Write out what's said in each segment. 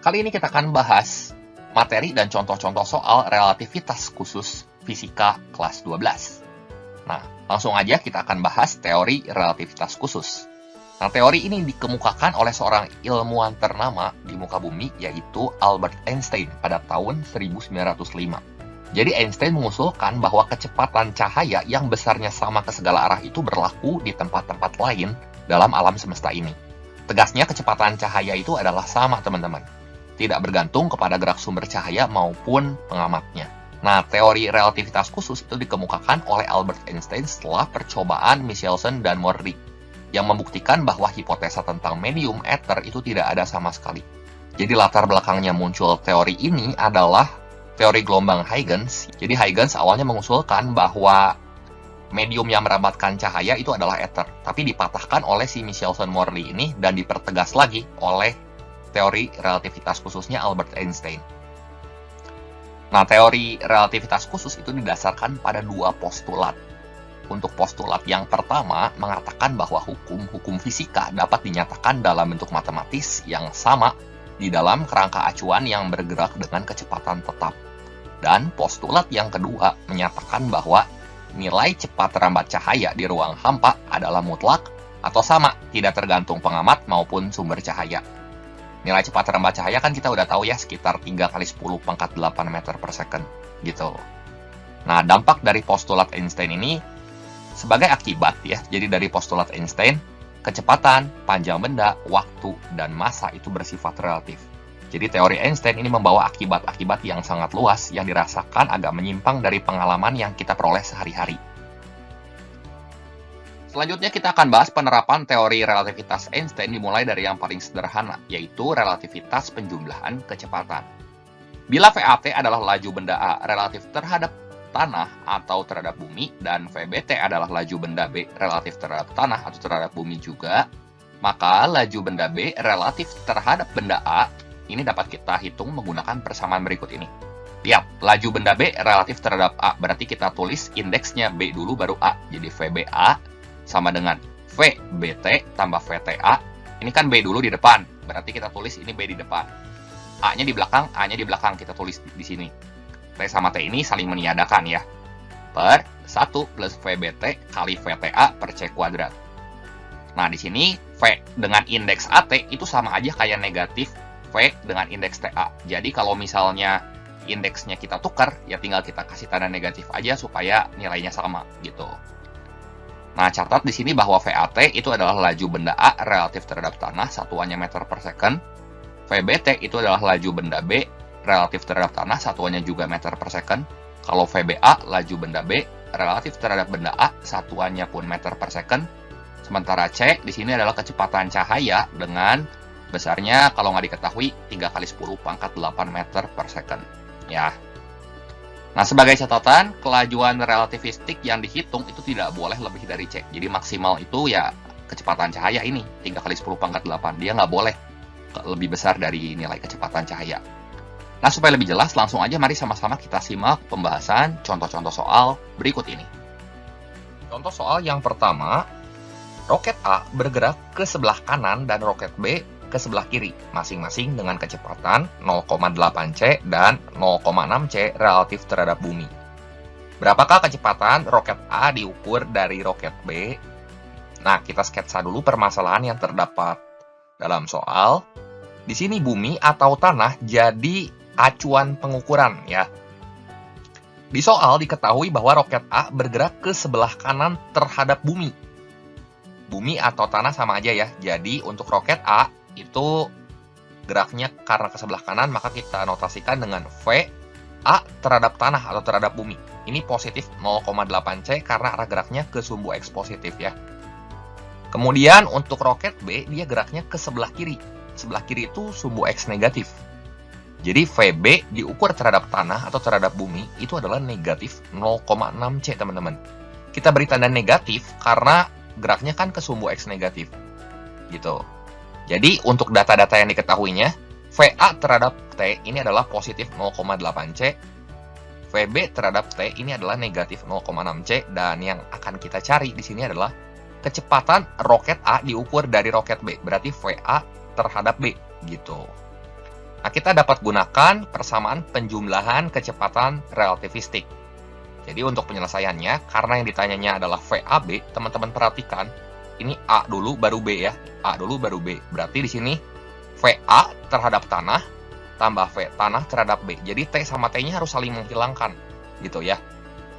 Kali ini kita akan bahas materi dan contoh-contoh soal relativitas khusus fisika kelas 12. Nah, langsung aja kita akan bahas teori relativitas khusus. Nah, teori ini dikemukakan oleh seorang ilmuwan ternama di muka bumi, yaitu Albert Einstein pada tahun 1905. Jadi Einstein mengusulkan bahwa kecepatan cahaya yang besarnya sama ke segala arah itu berlaku di tempat-tempat lain dalam alam semesta ini. Tegasnya kecepatan cahaya itu adalah sama, teman-teman. Tidak bergantung kepada gerak sumber cahaya maupun pengamatnya. Nah, teori relativitas khusus itu dikemukakan oleh Albert Einstein setelah percobaan Michelson dan Morley, yang membuktikan bahwa hipotesa tentang medium ether itu tidak ada sama sekali. Jadi latar belakangnya muncul teori ini adalah teori gelombang Huygens. Jadi Huygens awalnya mengusulkan bahwa medium yang merambatkan cahaya itu adalah ether, tapi dipatahkan oleh si Michelson-Morley ini dan dipertegas lagi oleh teori relativitas khususnya Albert Einstein. Nah, teori relativitas khusus itu didasarkan pada dua postulat. Untuk postulat yang pertama mengatakan bahwa hukum-hukum fisika dapat dinyatakan dalam bentuk matematis yang sama di dalam kerangka acuan yang bergerak dengan kecepatan tetap. Dan postulat yang kedua menyatakan bahwa nilai cepat terambat cahaya di ruang hampa adalah mutlak atau sama, tidak tergantung pengamat maupun sumber cahaya. Nilai cepat terambat cahaya kan kita udah tahu ya, sekitar 3 kali 10 pangkat 8 meter per second gitu. Nah, dampak dari postulat Einstein ini sebagai akibat ya, jadi dari postulat Einstein, kecepatan, panjang benda, waktu, dan massa itu bersifat relatif. Jadi teori Einstein ini membawa akibat-akibat yang sangat luas yang dirasakan agak menyimpang dari pengalaman yang kita peroleh sehari-hari. Selanjutnya kita akan bahas penerapan teori relativitas Einstein dimulai dari yang paling sederhana, yaitu relativitas penjumlahan kecepatan. Bila VAT adalah laju benda A relatif terhadap tanah atau terhadap bumi, dan VBT adalah laju benda B relatif terhadap tanah atau terhadap bumi juga, maka laju benda B relatif terhadap benda A ini dapat kita hitung menggunakan persamaan berikut ini. Lihat, laju benda B relatif terhadap A, berarti kita tulis indeksnya B dulu baru A. Jadi VBA sama dengan VBT tambah VTA. Ini kan B dulu di depan, berarti kita tulis ini B di depan. A-nya di belakang, A-nya di belakang, kita tulis di sini. T sama T ini saling meniadakan ya. Per 1 plus VBT kali VTA per C kuadrat. Nah, di sini V dengan indeks AT itu sama aja kayak negatif V dengan indeks TA. Jadi kalau misalnya indeksnya kita tukar, ya tinggal kita kasih tanda negatif aja supaya nilainya sama gitu. Nah, catat di sini bahwa VAT itu adalah laju benda A relatif terhadap tanah, satuannya meter per second. VBT itu adalah laju benda B relatif terhadap tanah, satuannya juga meter per second. Kalau VBA, laju benda B relatif terhadap benda A, satuannya pun meter per second. Sementara C di sini adalah kecepatan cahaya dengan besarnya kalau nggak diketahui 3 kali 10 pangkat 8 meter per second. Ya. Nah, sebagai catatan, kelajuan relativistik yang dihitung itu tidak boleh lebih dari C. Jadi maksimal itu ya kecepatan cahaya ini, 3 kali 10 pangkat 8. Dia nggak boleh lebih besar dari nilai kecepatan cahaya. Nah, supaya lebih jelas, langsung aja mari sama-sama kita simak pembahasan contoh-contoh soal berikut ini. Contoh soal yang pertama, roket A bergerak ke sebelah kanan dan roket B ke sebelah kiri, masing-masing dengan kecepatan 0,8 C dan 0,6 C relatif terhadap bumi. Berapakah kecepatan roket A diukur dari roket B? Nah, kita sketsa dulu permasalahan yang terdapat dalam soal. Di sini bumi atau tanah jadi acuan pengukuran ya. Di soal diketahui bahwa roket A bergerak ke sebelah kanan terhadap bumi. Bumi atau tanah sama aja ya. Jadi untuk roket A itu geraknya karena ke sebelah kanan, maka kita notasikan dengan V A terhadap tanah atau terhadap bumi. Ini positif 0,8 C karena arah geraknya ke sumbu X positif ya. Kemudian untuk roket B, dia geraknya ke sebelah kiri. Sebelah kiri itu sumbu X negatif. Jadi VB diukur terhadap tanah atau terhadap bumi itu adalah negatif 0,6 C, teman-teman. Kita beri tanda negatif karena geraknya kan ke sumbu X negatif. Gitu. Jadi untuk data-data yang diketahuinya, VA terhadap T ini adalah positif 0,8 C, VB terhadap T ini adalah negatif 0,6 C, dan yang akan kita cari di sini adalah kecepatan roket A diukur dari roket B, berarti VA terhadap B gitu. Nah, kita dapat gunakan persamaan penjumlahan kecepatan relativistik. Jadi untuk penyelesaiannya, karena yang ditanyanya adalah VAB, teman-teman perhatikan, ini A dulu baru B ya. A dulu baru B. Berarti di sini VA terhadap tanah tambah V tanah terhadap B. Jadi T sama T-nya harus saling menghilangkan gitu ya.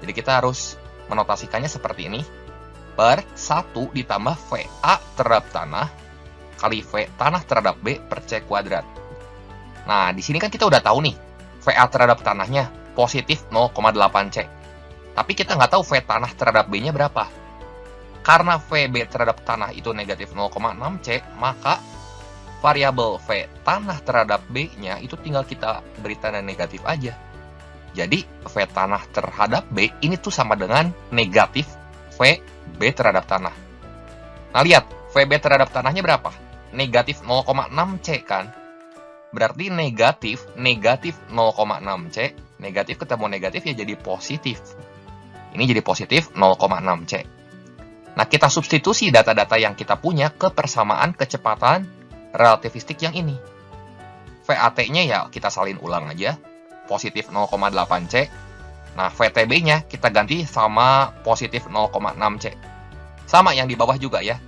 Jadi kita harus menotasikannya seperti ini. Per 1 ditambah VA terhadap tanah kali V tanah terhadap B per C kuadrat. Nah, di sini kan kita udah tahu nih, VA terhadap tanahnya positif 0,8 C. Tapi kita nggak tahu V tanah terhadap B-nya berapa. Karena VB terhadap tanah itu negatif 0,6 C, maka variabel V tanah terhadap B-nya itu tinggal kita beri tanda negatif aja. Jadi, V tanah terhadap B ini tuh sama dengan negatif VB terhadap tanah. Nah, lihat, VB terhadap tanahnya berapa? Negatif 0,6 C kan? Berarti negatif 0,6 C, negatif ketemu negatif ya jadi positif. Ini jadi positif 0,6 C. Nah, kita substitusi data-data yang kita punya ke persamaan kecepatan relativistik yang ini. VAT-nya ya kita salin ulang aja, positif 0,8 C. Nah, VTB-nya kita ganti sama positif 0,6 C. Sama yang di bawah juga ya.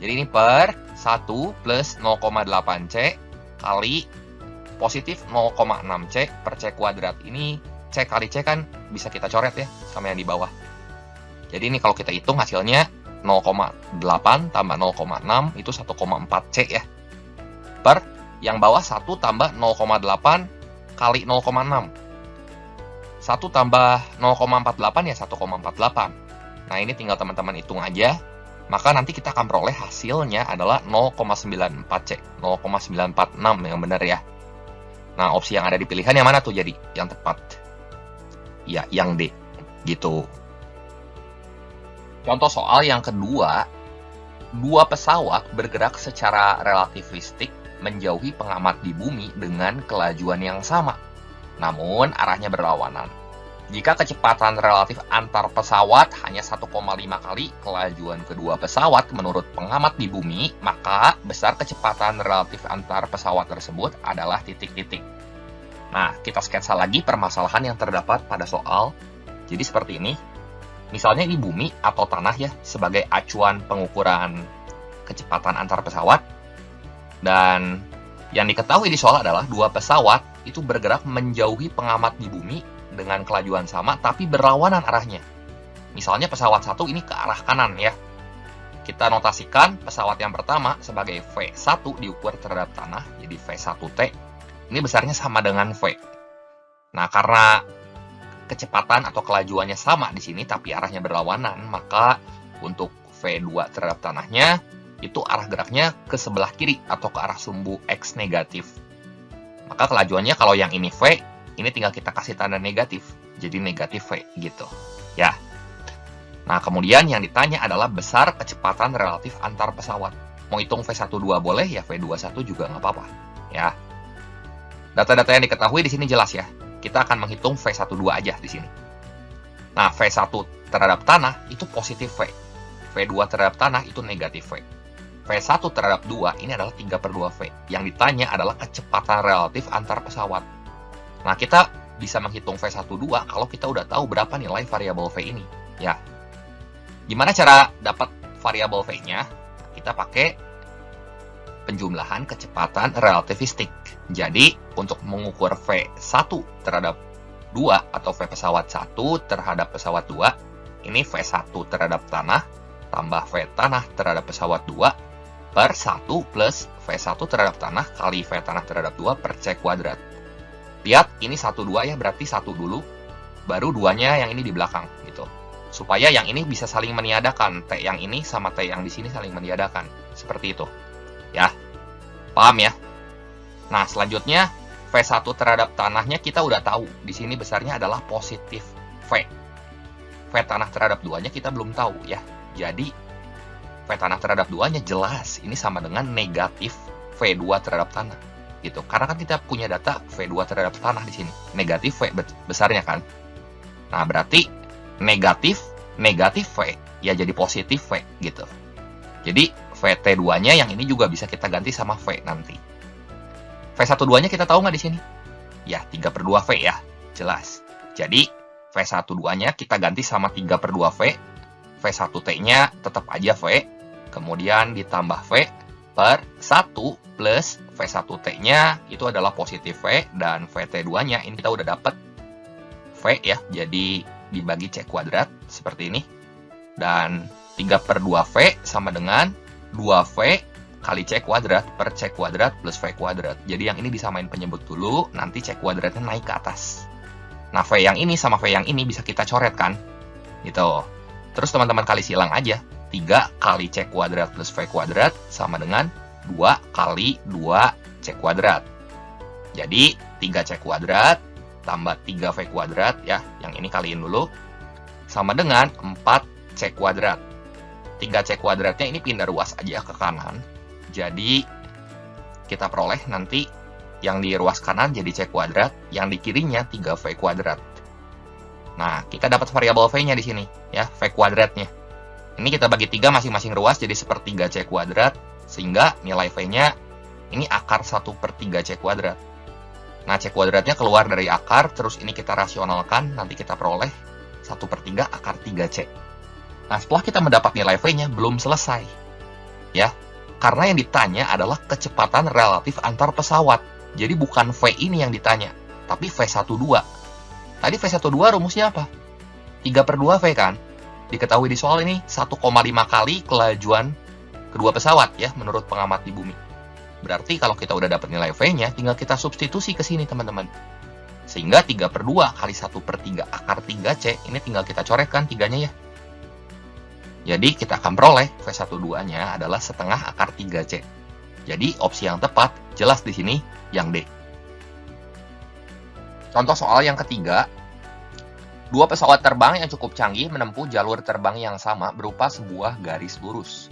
Jadi ini per 1 plus 0,8 C kali positif 0,6 C per C kuadrat. Ini C kali C kan bisa kita coret ya, sama yang di bawah. Jadi ini kalau kita hitung hasilnya 0,8 tambah 0,6 itu 1,4 C ya. Per yang bawah 1 tambah 0,8 kali 0,6. 1 tambah 0,48 ya 1,48. Nah, ini tinggal teman-teman hitung aja. Maka nanti kita akan peroleh hasilnya adalah 0,94 C, 0,946 yang benar ya. Nah, opsi yang ada di pilihan yang mana tuh jadi yang tepat? Ya, yang D. Gitu. Contoh soal yang kedua, dua pesawat bergerak secara relativistik menjauhi pengamat di bumi dengan kelajuan yang sama, namun arahnya berlawanan. Jika kecepatan relatif antar pesawat hanya 1,5 kali kelajuan kedua pesawat menurut pengamat di bumi, maka besar kecepatan relatif antar pesawat tersebut adalah titik-titik. Nah, kita sketsa lagi permasalahan yang terdapat pada soal. Jadi seperti ini. Misalnya ini bumi atau tanah ya, sebagai acuan pengukuran kecepatan antar pesawat. Dan yang diketahui di soal adalah dua pesawat itu bergerak menjauhi pengamat di bumi dengan kelajuan sama, tapi berlawanan arahnya. Misalnya pesawat satu ini ke arah kanan ya. Kita notasikan pesawat yang pertama sebagai V1 diukur terhadap tanah, jadi V1T. Ini besarnya sama dengan V. Nah, karena kecepatan atau kelajuannya sama di sini, tapi arahnya berlawanan, maka untuk V2 terhadap tanahnya, itu arah geraknya ke sebelah kiri atau ke arah sumbu X negatif. Maka kelajuannya kalau yang ini V, ini tinggal kita kasih tanda negatif. Jadi negatif V gitu. Ya. Nah, kemudian yang ditanya adalah besar kecepatan relatif antar pesawat. Mau hitung V12 boleh, ya V21 juga nggak apa-apa. Ya. Data-data yang diketahui di sini jelas ya. Kita akan menghitung V12 aja di sini. Nah, V1 terhadap tanah itu positif V. V2 terhadap tanah itu negatif V. V1 terhadap 2 ini adalah 3/2 V. Yang ditanya adalah kecepatan relatif antar pesawat. Nah, kita bisa menghitung V12 kalau kita udah tahu berapa nilai variabel V ini. Ya. Gimana cara dapat variabel V-nya? Kita pakai penjumlahan kecepatan relativistik. Jadi, untuk mengukur V1 terhadap 2 atau V pesawat 1 terhadap pesawat 2, ini V1 terhadap tanah tambah V tanah terhadap pesawat 2 per 1 plus V1 terhadap tanah kali V tanah terhadap 2 per C kuadrat. Lihat, ini 1, 2 ya, berarti 1 dulu, baru 2-nya yang ini di belakang, gitu. Supaya yang ini bisa saling meniadakan, T yang ini sama T yang di sini saling meniadakan. Seperti itu. Ya, paham ya? Nah, selanjutnya V1 terhadap tanahnya kita udah tahu. Di sini besarnya adalah positif V. V tanah terhadap 2-nya kita belum tahu ya. Jadi, V tanah terhadap 2-nya jelas. Ini sama dengan negatif V2 terhadap tanah. Gitu. Karena kan kita punya data V2 terhadap tanah di sini. Negatif V besarnya kan. Nah, berarti negatif V ya jadi positif V gitu. Jadi, VT2-nya yang ini juga bisa kita ganti sama V nanti. V12-nya kita tahu nggak di sini? Ya, 3/2 V ya, jelas. Jadi, V12-nya kita ganti sama 3/2 V. V1T-nya tetap aja V. Kemudian ditambah V per 1 plus V1T-nya itu adalah positif V. Dan VT2-nya ini kita udah dapat V ya, jadi dibagi C kuadrat seperti ini. Dan 3/2 V sama dengan 2V kali C kuadrat per C kuadrat plus V kuadrat. Jadi yang ini disamain penyebut dulu, nanti C kuadratnya naik ke atas. Nah, V yang ini sama V yang ini bisa kita coret kan? Gitu. Terus teman-teman kali silang aja. 3 kali C kuadrat plus V kuadrat sama dengan 2 kali 2 C kuadrat. Jadi 3C kuadrat tambah 3V kuadrat ya, yang ini kaliin dulu, sama dengan 4C kuadrat. 3C kuadratnya ini pindah ruas aja ke kanan. Jadi, kita peroleh nanti yang di ruas kanan jadi C kuadrat, yang di kirinya 3V kuadrat. Nah, kita dapat variabel V-nya di sini, ya, V kuadratnya. Ini kita bagi 3 masing-masing ruas jadi 1/3 C kuadrat, sehingga nilai V-nya ini akar 1/3 C kuadrat. Nah, C kuadratnya keluar dari akar, terus ini kita rasionalkan, nanti kita peroleh 1/3 akar 3C. Nah, setelah kita mendapat nilai V-nya, belum selesai. Ya, karena yang ditanya adalah kecepatan relatif antar pesawat. Jadi bukan V ini yang ditanya, tapi V12. Tadi V12 rumusnya apa? 3/2 V kan? Diketahui di soal ini 1,5 kali kelajuan kedua pesawat ya, menurut pengamat di bumi. Berarti kalau kita udah dapat nilai V-nya, tinggal kita substitusi ke sini teman-teman. Sehingga 3/2 kali 1/3 akar 3C, ini tinggal kita coretkan 3-nya ya. Jadi kita akan peroleh V12-nya adalah setengah akar 3C. Jadi opsi yang tepat jelas di sini yang D. Contoh soal yang ketiga. 2 pesawat terbang yang cukup canggih menempuh jalur terbang yang sama berupa sebuah garis lurus.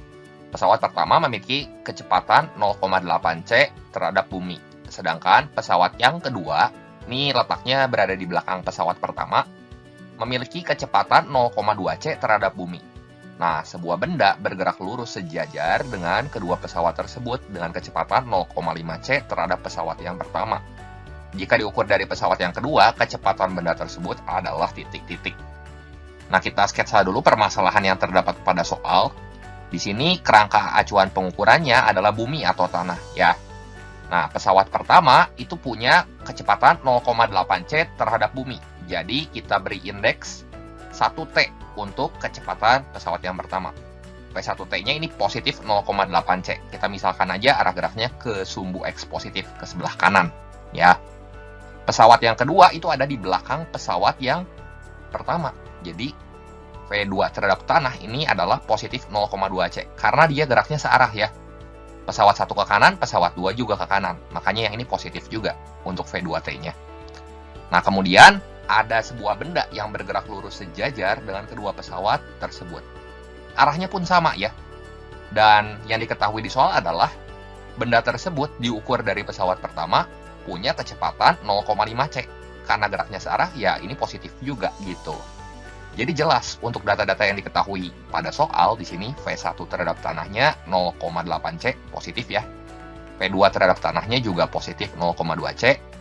Pesawat pertama memiliki kecepatan 0,8C terhadap bumi. Sedangkan pesawat yang kedua, ini letaknya berada di belakang pesawat pertama, memiliki kecepatan 0,2C terhadap bumi. Nah, sebuah benda bergerak lurus sejajar dengan kedua pesawat tersebut dengan kecepatan 0,5C terhadap pesawat yang pertama. Jika diukur dari pesawat yang kedua, kecepatan benda tersebut adalah titik-titik. Nah, kita sketsa dulu permasalahan yang terdapat pada soal. Di sini kerangka acuan pengukurannya adalah bumi atau tanah, ya. Nah, pesawat pertama itu punya kecepatan 0,8C terhadap bumi. Jadi, kita beri indeks 1T untuk kecepatan pesawat yang pertama. V1T-nya ini positif 0,8C. Kita misalkan aja arah geraknya ke sumbu X positif, ke sebelah kanan. Ya. Pesawat yang kedua itu ada di belakang pesawat yang pertama. Jadi, V2 terhadap tanah ini adalah positif 0,2C. Karena dia geraknya searah ya. Pesawat 1 ke kanan, pesawat 2 juga ke kanan. Makanya yang ini positif juga untuk V2T-nya. Nah, kemudian ada sebuah benda yang bergerak lurus sejajar dengan kedua pesawat tersebut. Arahnya pun sama ya. Dan yang diketahui di soal adalah benda tersebut diukur dari pesawat pertama punya kecepatan 0,5C. Karena geraknya searah, ya ini positif juga gitu. Jadi jelas untuk data-data yang diketahui pada soal di sini V1 terhadap tanahnya 0,8C positif ya. V2 terhadap tanahnya juga positif 0,2C.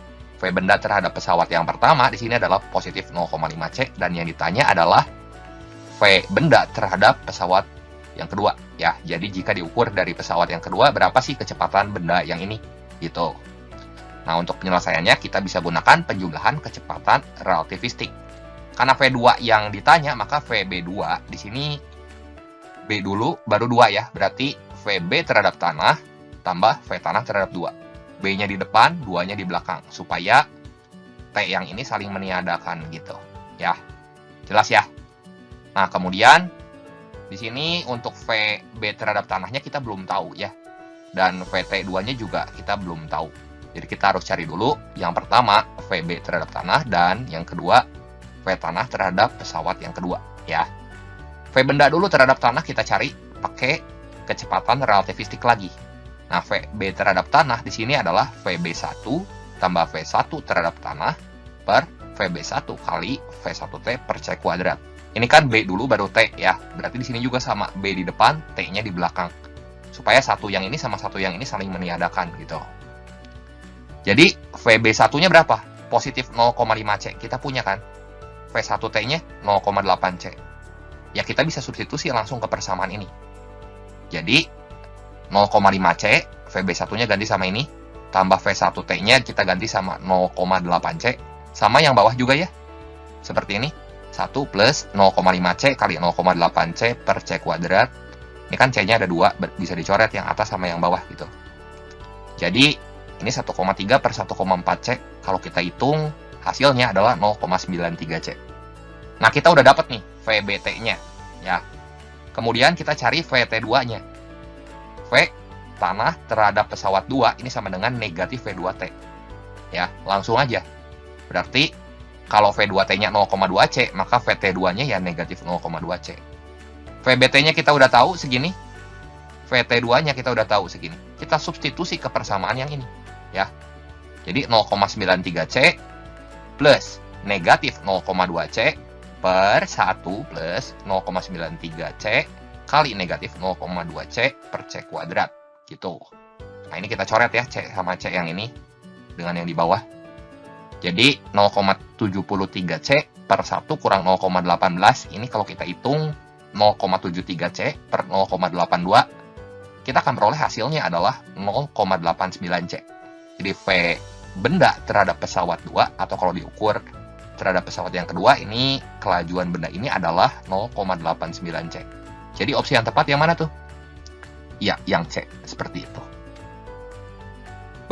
V benda terhadap pesawat yang pertama di sini adalah positif 0,5C dan yang ditanya adalah V benda terhadap pesawat yang kedua ya. Jadi jika diukur dari pesawat yang kedua berapa sih kecepatan benda yang ini gitu. Nah, untuk penyelesaiannya kita bisa gunakan penjumlahan kecepatan relativistik. Karena V2 yang ditanya maka VB2 di sini B dulu baru 2 ya. Berarti VB terhadap tanah tambah V tanah terhadap 2. B-nya di depan, 2-nya di belakang. Supaya T yang ini saling meniadakan gitu. Ya, jelas ya. Nah, kemudian di sini untuk VB terhadap tanahnya kita belum tahu ya. Dan VT2-nya juga kita belum tahu. Jadi kita harus cari dulu yang pertama VB terhadap tanah dan yang kedua V tanah terhadap pesawat yang kedua ya. V benda dulu terhadap tanah kita cari pakai kecepatan relativistik lagi. Nah, VB terhadap tanah di sini adalah VB1 tambah V1 terhadap tanah per VB1 kali V1T per C kuadrat. Ini kan B dulu baru T ya. Berarti di sini juga sama, B di depan, T-nya di belakang. Supaya satu yang ini sama satu yang ini saling meniadakan gitu. Jadi VB1-nya berapa? Positif 0,5C. Kita punya kan? V1T-nya 0,8C. Ya kita bisa substitusi langsung ke persamaan ini. Jadi 0,5C, VB1-nya ganti sama ini, tambah V1T-nya kita ganti sama 0,8C, sama yang bawah juga ya. Seperti ini, 1 plus 0,5C kali 0,8C per C kuadrat. Ini kan C-nya ada 2, bisa dicoret yang atas sama yang bawah gitu. Jadi ini 1,3 per 1,4C. Kalau kita hitung, hasilnya adalah 0,93C. Nah, kita udah dapat nih VBT-nya. Ya. Kemudian kita cari VT2-nya. V, tanah terhadap pesawat 2, ini sama dengan negatif V2T. Ya, langsung aja. Berarti, kalau V2T-nya 0,2C, maka VT2-nya ya negatif 0,2C. VBT-nya kita udah tahu segini. VT2-nya kita udah tahu segini. Kita substitusi ke persamaan yang ini. Ya. Jadi 0,93C plus negatif 0,2C per 1 plus 0,93C kali negatif 0,2C per C kuadrat. Gitu. Nah, ini kita coret ya, C sama C yang ini dengan yang di bawah. Jadi 0,73C per 1 kurang 0,18. Ini kalau kita hitung 0,73C per 0,82, kita akan peroleh hasilnya adalah 0,89C. Jadi V benda terhadap pesawat 2, atau kalau diukur terhadap pesawat yang kedua, ini kelajuan benda ini adalah 0,89C. Jadi opsi yang tepat yang mana tuh? Ya, yang C. Seperti itu.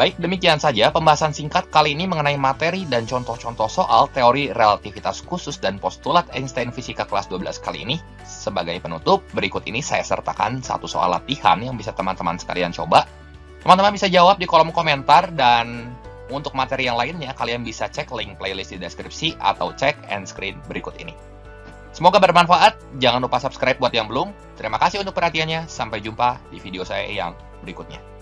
Baik, demikian saja pembahasan singkat kali ini mengenai materi dan contoh-contoh soal teori relativitas khusus dan postulat Einstein fisika kelas 12 kali ini. Sebagai penutup, berikut ini saya sertakan satu soal latihan yang bisa teman-teman sekalian coba. Teman-teman bisa jawab di kolom komentar, dan untuk materi yang lainnya kalian bisa cek link playlist di deskripsi atau cek end screen berikut ini. Semoga bermanfaat, jangan lupa subscribe buat yang belum. Terima kasih untuk perhatiannya, sampai jumpa di video saya yang berikutnya.